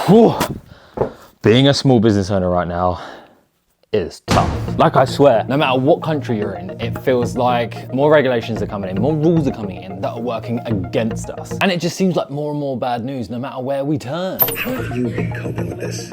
Whew. Being a small business owner right now is tough. Like, I swear, no matter what country you're in, it feels like more regulations are coming in, more rules are coming in that are working against us. And it just seems like more and more bad news no matter where we turn. How have you been coping with this?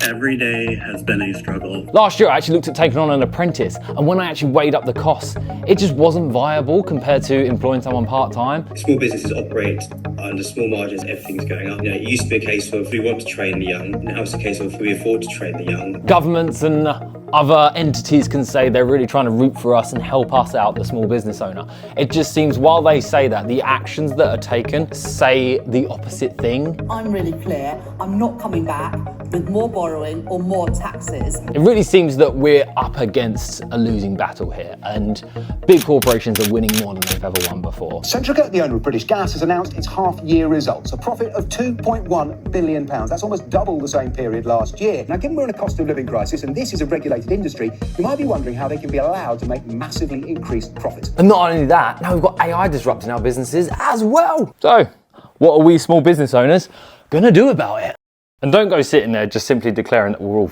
Every day has been a struggle. Last year I actually looked at taking on an apprentice, and when I actually weighed up the costs, it just wasn't viable compared to employing someone part-time. Small businesses operate under small margins, everything's going up. You know, it used to be a case of we want to train the young, now it's a case of we afford to train the young. Governments and other entities can say they're really trying to root for us and help us out, the small business owner. It just seems while they say that, the actions that are taken say the opposite thing. I'm really clear, I'm not coming back with more borrowing or more taxes. It really seems that we're up against a losing battle here, and big corporations are winning more than they've ever won before. Centrica, the owner of British Gas, has announced its half-year results, a profit of £2.1 billion. That's almost double the same period last year. Now, given we're in a cost of living crisis and this is a regulated industry, you might be wondering how they can be allowed to make massively increased profits. And not only that, now we've got AI disrupting our businesses as well. So, what are we small business owners gonna do about it? And don't go sitting there just simply declaring that we're all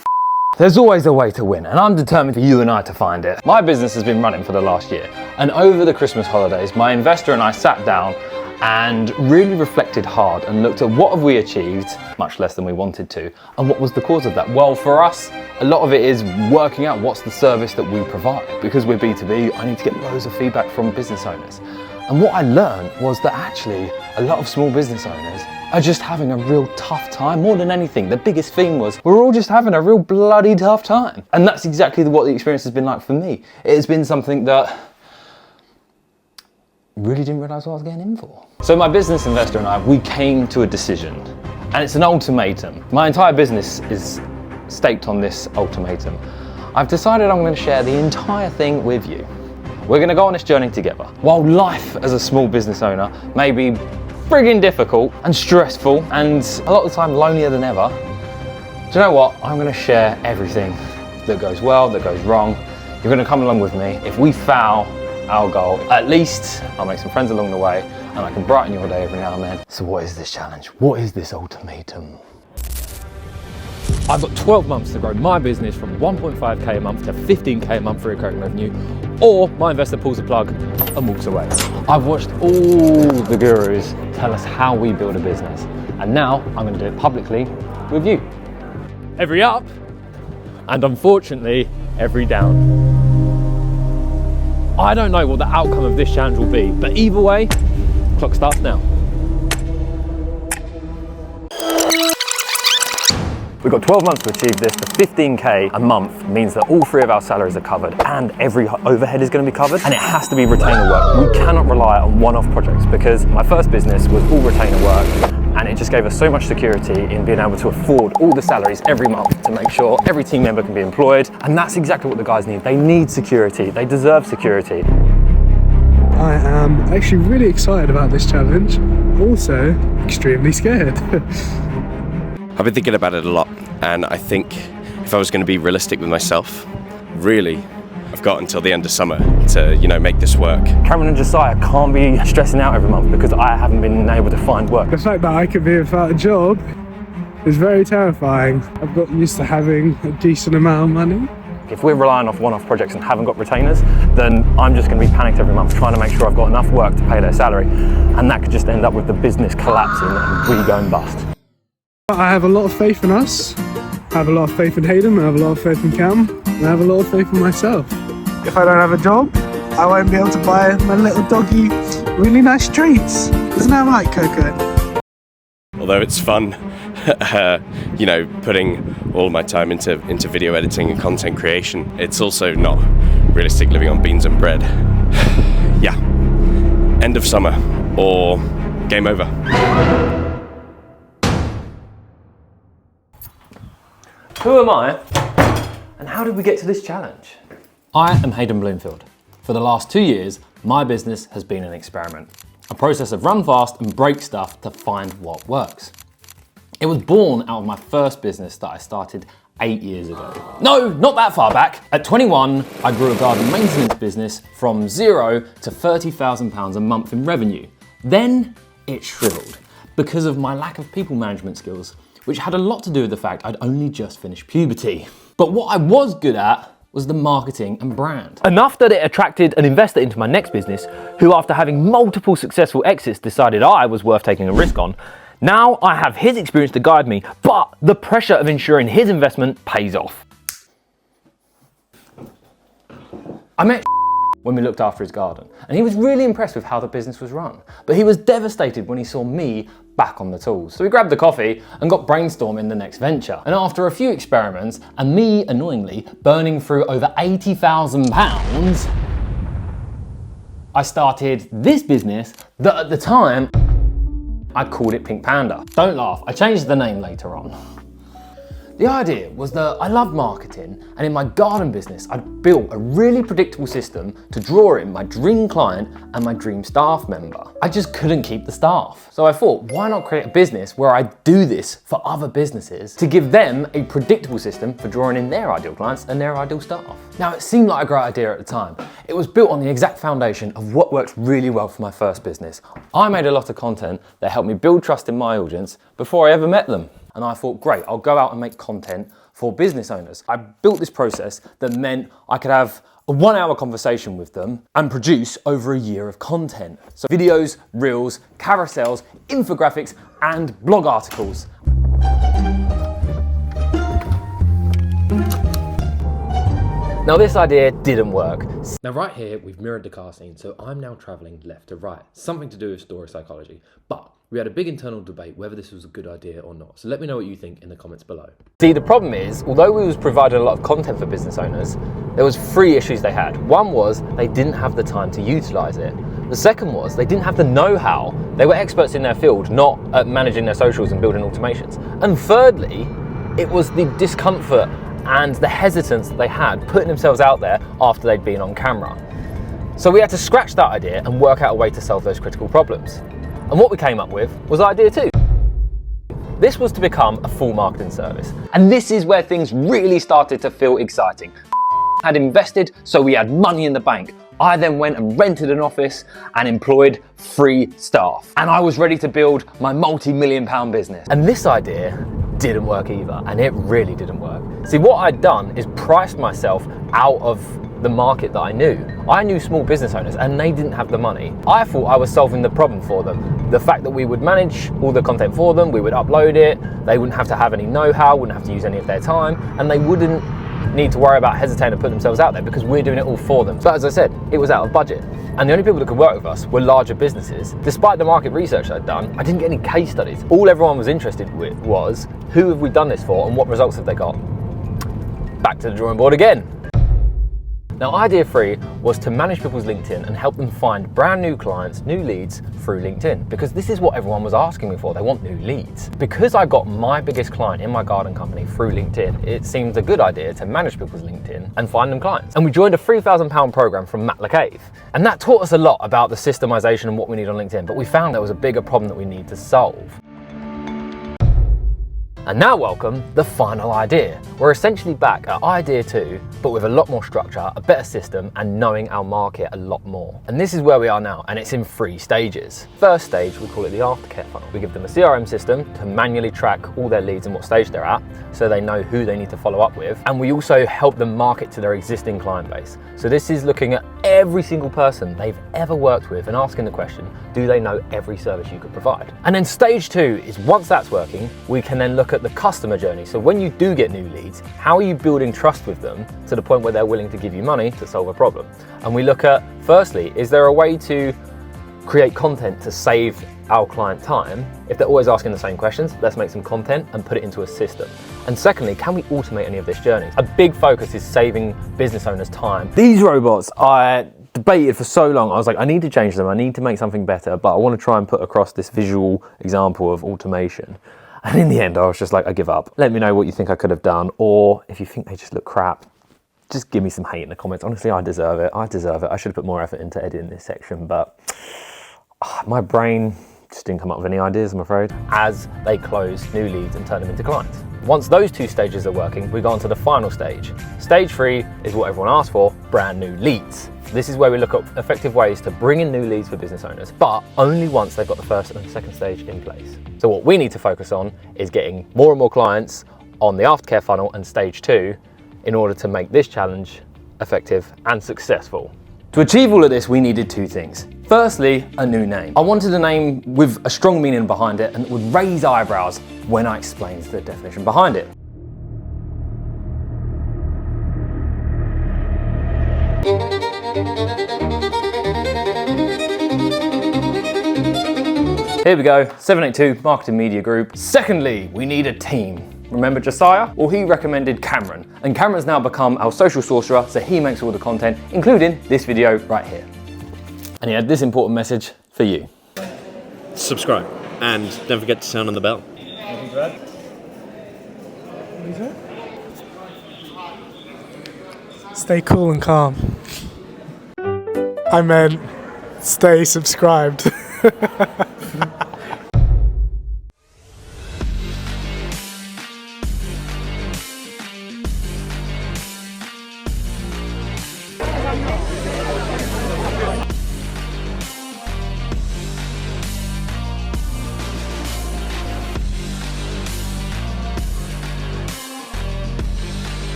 There's always a way to win, and I'm determined for you and I to find it. My business has been running for the last year, and over the Christmas holidays, my investor and I sat down and really reflected hard and looked at what have we achieved, much less than we wanted to, and what was the cause of that. Well, for us, a lot of it is working out what's the service that we provide. Because we're B2B, I need to get loads of feedback from business owners. And what I learned was that actually a lot of small business owners are just having a real tough time. More than anything, the biggest theme was we're all just having a real bloody tough time. And that's exactly what the experience has been like for me. It has been something that really didn't realise what I was getting in for. So my business investor and I, we came to a decision, and it's an ultimatum. My entire business is staked on this ultimatum. I've decided I'm going to share the entire thing with you. We're going to go on this journey together. While life as a small business owner may be friggin' difficult and stressful and a lot of the time lonelier than ever, do you know what? I'm going to share everything that goes well, that goes wrong. You're going to come along with me. If we foul our goal, at least I'll make some friends along the way and I can brighten your day every now and then. So what is this challenge? What is this ultimatum? I've got 12 months to grow my business from 1.5k a month to 15k a month for recurring revenue, or my investor pulls the plug and walks away. I've watched all the gurus tell us how we build a business, and now I'm going to do it publicly with you. Every up, and unfortunately, every down. I don't know what the outcome of this challenge will be, but either way, clock starts now. We've got 12 months to achieve this. The 15k a month means that all three of our salaries are covered and every overhead is going to be covered, and it has to be retainer work. We cannot rely on one-off projects because my first business was all retainer work, and it just gave us so much security in being able to afford all the salaries every month to make sure every team member can be employed. And that's exactly what the guys need. They need security. They deserve security. I am actually really excited about this challenge, also extremely scared. I've been thinking about it a lot, and I think if I was going to be realistic with myself, really, I've got until the end of summer to, make this work. Cameron and Josiah can't be stressing out every month because I haven't been able to find work. The fact that I could be without a job is very terrifying. I've got used to having a decent amount of money. If we're relying off one-off projects and haven't got retainers, then I'm just going to be panicked every month trying to make sure I've got enough work to pay their salary, and that could just end up with the business collapsing and we going bust. I have a lot of faith in us. I have a lot of faith in Hayden. I have a lot of faith in Cam. And I have a lot of faith in myself. If I don't have a job, I won't be able to buy my little doggy really nice treats. Isn't that right, Coco? Although it's fun, putting all my time into video editing and content creation, it's also not realistic living on beans and bread. Yeah, end of summer or game over. Who am I, and how did we get to this challenge? I am Hayden Bloomfield. For the last 2 years, my business has been an experiment, a process of run fast and break stuff to find what works. It was born out of my first business that I started 8 years ago. No, not that far back. At 21, I grew a garden maintenance business from 0 to £30,000 a month in revenue. Then it shriveled. because of my lack of people management skills, which had a lot to do with the fact I'd only just finished puberty. But what I was good at was the marketing and brand. Enough that it attracted an investor into my next business, who after having multiple successful exits decided I was worth taking a risk on. Now I have his experience to guide me, but the pressure of ensuring his investment pays off. I met when we looked after his garden, and he was really impressed with how the business was run. But he was devastated when he saw me back on the tools. So we grabbed a coffee and got brainstorming the next venture. And after a few experiments, and me, annoyingly, burning through over £80,000, I started this business that at the time, I called it Pink Panda. Don't laugh, I changed the name later on. The idea was that I love marketing, and in my garden business, I'd built a really predictable system to draw in my dream client and my dream staff member. I just couldn't keep the staff. So I thought, why not create a business where I do this for other businesses to give them a predictable system for drawing in their ideal clients and their ideal staff. Now, it seemed like a great idea at the time. It was built on the exact foundation of what worked really well for my first business. I made a lot of content that helped me build trust in my audience before I ever met them. And I thought, great, I'll go out and make content for business owners. I built this process that meant I could have a 1 hour conversation with them and produce over a year of content. So videos, reels, carousels, infographics, and blog articles. Now this idea didn't work. Now right here, we've mirrored the car scene, so I'm now traveling left to right. Something to do with story psychology. But we had a big internal debate whether this was a good idea or not. So let me know what you think in the comments below. See, the problem is, although we was providing a lot of content for business owners, there was 3 issues they had. One was they didn't have the time to utilize it. The second was they didn't have the know-how. They were experts in their field, not at managing their socials and building automations. And thirdly, it was the discomfort and the hesitance that they had putting themselves out there after they'd been on camera. So we had to scratch that idea and work out a way to solve those critical problems. And what we came up with was idea 2. This was to become a full marketing service. And this is where things really started to feel exciting. Had invested, so we had money in the bank. I then went and rented an office and employed 3 staff. And I was ready to build my multi-million-pound business. And this idea didn't work either, and it really didn't work. See, what I'd done is priced myself out of the market that I knew. I knew small business owners and they didn't have the money. I thought I was solving the problem for them. The fact that we would manage all the content for them, we would upload it, they wouldn't have to have any know-how, wouldn't have to use any of their time, and they wouldn't need to worry about hesitating to put themselves out there because we're doing it all for them. But as I said, it was out of budget. And the only people that could work with us were larger businesses. Despite the market research I'd done, I didn't get any case studies. All everyone was interested with was, who have we done this for and what results have they got? Back to the drawing board again. Now, idea 3 was to manage people's LinkedIn and help them find brand new clients, new leads through LinkedIn, because this is what everyone was asking me for. They want new leads. Because I got my biggest client in my garden company through LinkedIn, it seemed a good idea to manage people's LinkedIn and find them clients. And we joined a £3,000 program from Matt LeCave. And that taught us a lot about the systemization and what we need on LinkedIn, but we found there was a bigger problem that we need to solve. And now welcome the final idea. We're essentially back at idea 2, but with a lot more structure, a better system, and knowing our market a lot more. And this is where we are now, and it's in 3 stages. First stage, we call it the aftercare funnel. We give them a CRM system to manually track all their leads and what stage they're at, so they know who they need to follow up with. And we also help them market to their existing client base. So this is looking at every single person they've ever worked with and asking the question, do they know every service you could provide? And then stage 2 is, once that's working, we can then look at the customer journey. So when you do get new leads, how are you building trust with them to the point where they're willing to give you money to solve a problem? And we look at, firstly, is there a way to create content to save our client time? If they're always asking the same questions, let's make some content and put it into a system. And secondly, can we automate any of this journey? A big focus is saving business owners time. These robots, I debated for so long. I was like, I need to change them. I need to make something better, but I want to try and put across this visual example of automation. And in the end, I was just like, I give up. Let me know what you think I could have done, or if you think they just look crap, just give me some hate in the comments. Honestly, I deserve it. I deserve it. I should have put more effort into editing this section, but my brain Just didn't come up with any ideas, I'm afraid. As they close new leads and turn them into clients. Once those two stages are working, we go on to the final stage. Stage 3 is what everyone asked for, brand new leads. This is where we look at effective ways to bring in new leads for business owners, but only once they've got the first and second stage in place. So what we need to focus on is getting more and more clients on the aftercare funnel and stage 2 in order to make this challenge effective and successful. To achieve all of this, we needed two things. Firstly, a new name. I wanted a name with a strong meaning behind it and that would raise eyebrows when I explained the definition behind it. Here we go, 782 Marketing Media Group. Secondly, we need a team. Remember Josiah? Well, he recommended Cameron, and Cameron's now become our social sorcerer, so he makes all the content, including this video right here. And he had this important message for you. Subscribe and don't forget to turn on the bell. Stay cool and calm. I meant stay subscribed.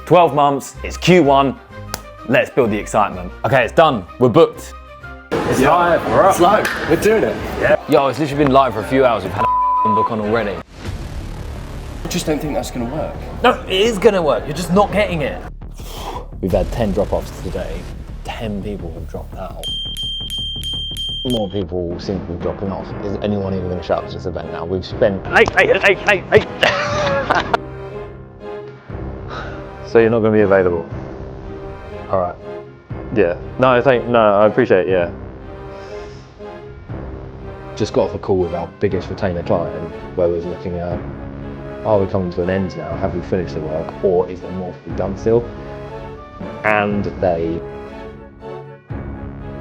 "12 months, it's Q1, let's build the excitement." Okay, it's done, we're booked. It's live, we're up. It's live, we're doing it. Yeah. Yo, it's literally been live for a few hours, we've had a book on already. I just don't think that's gonna work. No, it is gonna work, you're just not getting it. We've had 10 drop-offs today, 10 people have dropped out. More people seem to be dropping off. Is anyone even gonna show up to this event now? We've spent... Hey! So you're not going to be available? All right. Yeah. No, I appreciate it, yeah. Just got off a call with our biggest retainer client where we was looking at, are we coming to an end now? Have we finished the work? Or is there more to be done still? And they